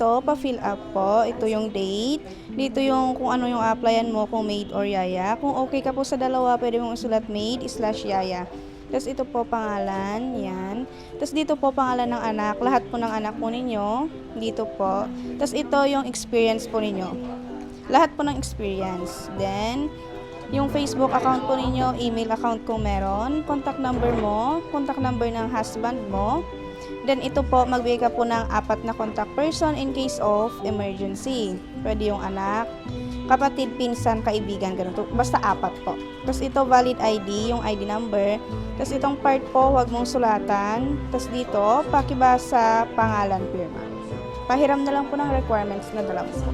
dito, pa-fill up po. Ito yung date. Dito yung kung ano yung applyan mo, kung maid or yaya. Kung okay ka po sa dalawa, pwede mong isulat maid/yaya. Tapos ito po pangalan, yan. Tapos dito po pangalan ng anak, lahat po ng anak po ninyo, dito po. Tapos ito yung experience po ninyo. Lahat po ng experience. Then, yung Facebook account po ninyo, email account kung meron, contact number mo, contact number ng husband mo. Then ito po, magbigay ka po ng 4 na contact person in case of emergency. Pwede yung anak, kapatid, pinsan, kaibigan, ganun. Basta 4 po. Tapos ito, valid ID, yung ID number. Tapos itong part po, huwag mong sulatan. Tapos dito, pakibasa, pangalan, firma. Pahiram na lang po ng requirements na dala po.